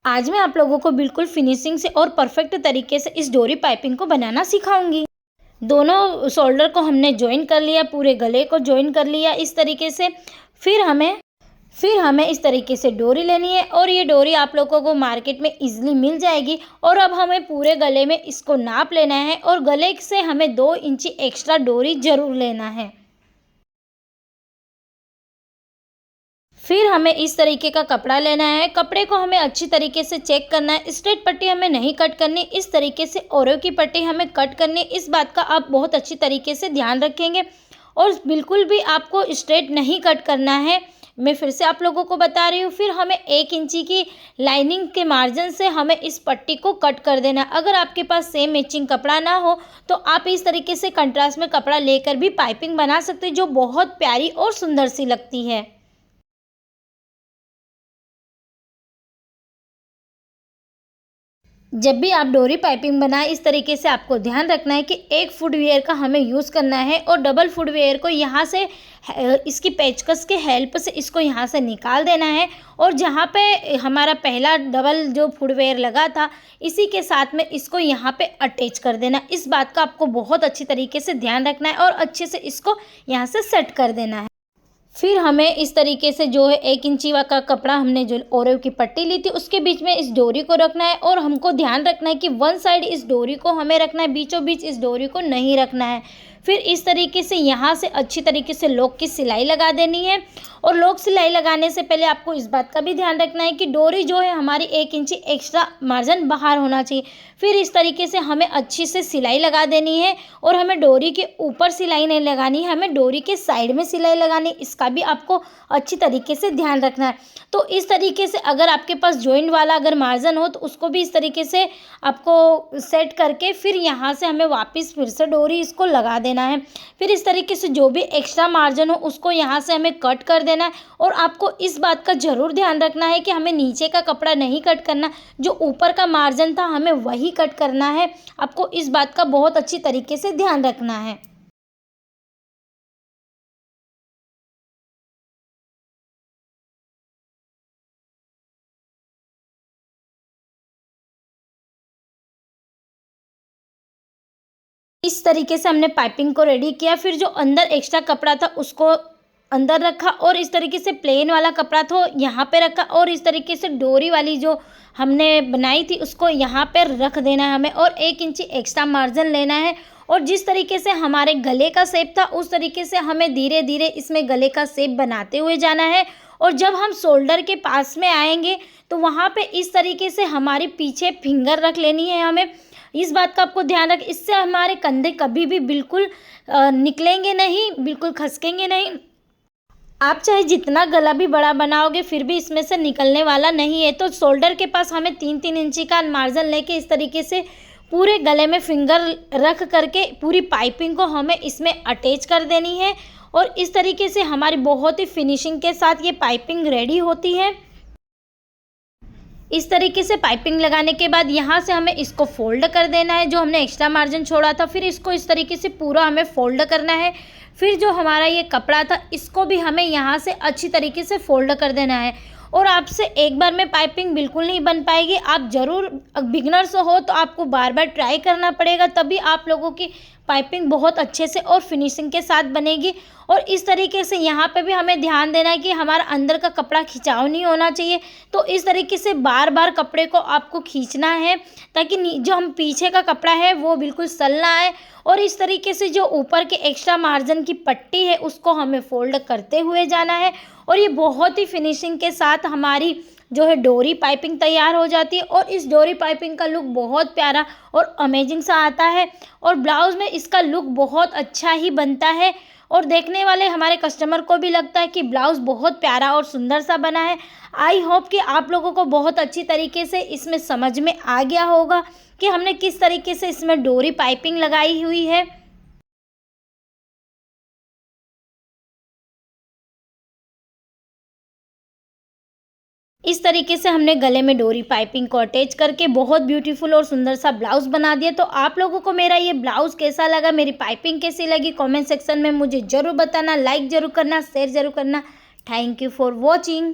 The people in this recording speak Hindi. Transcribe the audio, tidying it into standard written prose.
आज मैं आप लोगों को बिल्कुल फिनिशिंग से और परफेक्ट तरीके से इस डोरी पाइपिंग को बनाना सिखाऊंगी। दोनों शोल्डर को हमने जॉइन कर लिया, पूरे गले को जॉइन कर लिया इस तरीके से। फिर हमें इस तरीके से डोरी लेनी है और ये डोरी आप लोगों को मार्केट में इजीली मिल जाएगी। और अब हमें पूरे गले में इसको नाप लेना है और गले से हमें 2 इंची एक्स्ट्रा डोरी ज़रूर लेना है। फिर हमें इस तरीके का कपड़ा लेना है। कपड़े को हमें अच्छी तरीके से चेक करना है। स्ट्रेट पट्टी हमें नहीं कट करनी, इस तरीके से ओरियो की पट्टी हमें कट करनी। इस बात का आप बहुत अच्छी तरीके से ध्यान रखेंगे और बिल्कुल भी आपको स्ट्रेट नहीं कट करना है। मैं फिर से आप लोगों को बता रही हूँ। फिर हमें 1 इंची की लाइनिंग के मार्जिन से हमें इस पट्टी को कट कर देना। अगर आपके पास सेम मैचिंग कपड़ा ना हो तो आप इस तरीके से कंट्रास्ट में कपड़ा लेकर भी पाइपिंग बना सकते हैं, जो बहुत प्यारी और सुंदर सी लगती है। जब भी आप डोरी पाइपिंग बनाएं, इस तरीके से आपको ध्यान रखना है कि एक फुटवियर का हमें यूज़ करना है और डबल फुटवियर को यहाँ से इसकी पेचकस के हेल्प से इसको यहाँ से निकाल देना है। और जहाँ पे हमारा पहला डबल जो फुटवियर लगा था, इसी के साथ में इसको यहाँ पे अटैच कर देना। इस बात का आपको बहुत अच्छी तरीके से ध्यान रखना है और अच्छे से इसको यहाँ से सेट कर देना है। फिर हमें इस तरीके से जो है 1 इंची का कपड़ा हमने जो ओरियो की पट्टी ली थी, उसके बीच में इस डोरी को रखना है और हमको ध्यान रखना है कि वन साइड इस डोरी को हमें रखना है, बीचों बीच इस डोरी को नहीं रखना है। फिर इस तरीके से यहाँ से अच्छी तरीके से लॉक की सिलाई लगा देनी है। और लॉक सिलाई लगाने से पहले आपको इस बात का भी ध्यान रखना है कि डोरी जो है हमारी 1 इंची एक्स्ट्रा मार्जिन बाहर होना चाहिए। फिर इस तरीके से हमें अच्छी से सिलाई लगा देनी है और हमें डोरी के ऊपर सिलाई नहीं लगानी है, हमें डोरी के साइड में सिलाई लगानी है। इसका भी आपको अच्छी तरीके से ध्यान रखना है। तो इस तरीके से अगर आपके पास जॉइंट वाला अगर मार्जिन हो तो उसको भी इस तरीके से आपको सेट करके फिर यहाँ से हमें वापस फिर से डोरी इसको लगा देना है। फिर इस तरीके से जो भी एक्स्ट्रा मार्जिन हो उसको यहाँ से हमें कट कर देना है। और आपको इस बात का ज़रूर ध्यान रखना है कि हमें नीचे का कपड़ा नहीं कट करना, जो ऊपर का मार्जिन था हमें वही कट करना है। आपको इस बात का बहुत अच्छी तरीके से ध्यान रखना है। इस तरीके से हमने पाइपिंग को रेडी किया। फिर जो अंदर एक्स्ट्रा कपड़ा था उसको अंदर रखा और इस तरीके से प्लेन वाला कपड़ा तो यहाँ पे रखा और इस तरीके से डोरी वाली जो हमने बनाई थी उसको यहाँ पे रख देना है हमें और 1 इंची एक्स्ट्रा मार्जिन लेना है। और जिस तरीके से हमारे गले का शेप था उस तरीके से हमें धीरे धीरे इसमें गले का शेप बनाते हुए जाना है। और जब हम शोल्डर के पास में आएंगे तो वहाँ पे इस तरीके से हमारी पीछे फिंगर रख लेनी है हमें। इस बात का आपको ध्यान रख, इससे हमारे कंधे कभी भी बिल्कुल निकलेंगे नहीं, बिल्कुल खसकेंगे नहीं। आप चाहे जितना गला भी बड़ा बनाओगे फिर भी इसमें से निकलने वाला नहीं है। तो शोल्डर के पास हमें 3-3 इंची का मार्जिन लेके इस तरीके से पूरे गले में फिंगर रख करके पूरी पाइपिंग को हमें इसमें अटैच कर देनी है। और इस तरीके से हमारी बहुत ही फिनिशिंग के साथ ये पाइपिंग रेडी होती है। इस तरीके से पाइपिंग लगाने के बाद यहाँ से हमें इसको फोल्ड कर देना है, जो हमने एक्स्ट्रा मार्जिन छोड़ा था। फिर इसको इस तरीके से पूरा हमें फोल्ड करना है। फिर जो हमारा ये कपड़ा था इसको भी हमें यहाँ से अच्छी तरीके से फोल्ड कर देना है। और आपसे एक बार में पाइपिंग बिल्कुल नहीं बन पाएगी। आप ज़रूर बिगनर्स हो तो आपको बार बार ट्राई करना पड़ेगा, तभी आप लोगों की पाइपिंग बहुत अच्छे से और फिनिशिंग के साथ बनेगी। और इस तरीके से यहाँ पे भी हमें ध्यान देना है कि हमारा अंदर का कपड़ा खिंचाव नहीं होना चाहिए। तो इस तरीके से बार बार कपड़े को आपको खींचना है ताकि जो हम पीछे का कपड़ा है वो बिल्कुल सल ना आए। और इस तरीके से जो ऊपर के एक्स्ट्रा मार्जिन की पट्टी है उसको हमें फोल्ड करते हुए जाना है। और ये बहुत ही फिनिशिंग के साथ हमारी जो है डोरी पाइपिंग तैयार हो जाती है। और इस डोरी पाइपिंग का लुक बहुत प्यारा और अमेजिंग सा आता है और ब्लाउज़ में इसका लुक बहुत अच्छा ही बनता है। और देखने वाले हमारे कस्टमर को भी लगता है कि ब्लाउज़ बहुत प्यारा और सुंदर सा बना है। आई होप कि आप लोगों को बहुत अच्छी तरीके से इसमें समझ में आ गया होगा कि हमने किस तरीके से इसमें डोरी पाइपिंग लगाई हुई है। इस तरीके से हमने गले में डोरी पाइपिंग को अटैच करके बहुत ब्यूटीफुल और सुंदर सा ब्लाउज़ बना दिया। तो आप लोगों को मेरा ये ब्लाउज़ कैसा लगा, मेरी पाइपिंग कैसी लगी, कमेंट सेक्शन में मुझे ज़रूर बताना। लाइक ज़रूर करना, शेयर ज़रूर करना। Thank you for watching.